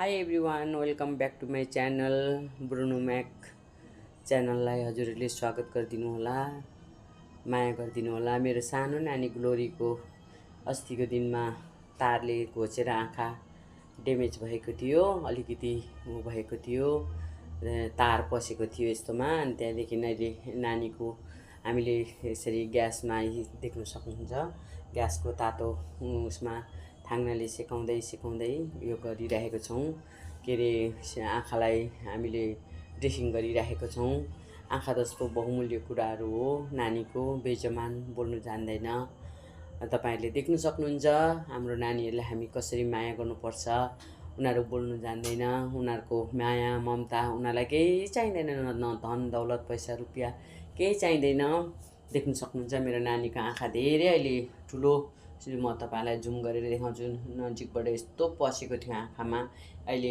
High everyone, welcome back to my channel Bruno Mac च्यानललाई हजुरहरूले स्वागत गरिदिनु होला, माया गरिदिनु होला। मेरो सानो नानी ग्लोरीको अस्तिको दिनमा तारले घोचेर आँखा ड्यामेज भएको थियो, अलिकति भएको थियो, तार पसेको थियो यस्तोमा। अनि त्यहाँदेखि अहिले नानीको हामीले यसरी ग्यासमा देख्न सक्नुहुन्छ, ग्यासको तातो उसमा थाङ्नाले सेकाउँदै यो गरिरहेको छौँ। के अरे आँखालाई हामीले ड्रेसिङ गरिरहेको छौँ। आँखा जस्तो बहुमूल्य कुराहरू हो, नानीको बेजमान बोल्नु जान्दैन। तपाईहरूले देख्नु सक्नुहुन्छ हाम्रो नानीहरूलाई हामी कसरी माया गर्नुपर्छ। उनीहरू बोल्नु जान्दैन, उनीहरूको माया ममता उनीहरूलाई केही चाहिँदैन, न धन दौलत पैसा रुपियाँ केही चाहिँदैन। देख्नु सक्नुहुन्छ मेरो नानीको आँखा धेरै अहिले ठुलो, म तपाईँलाई जुम गरेर देखाउँछु। नजिकबाट यस्तो पसेको थियो आँखामा, अहिले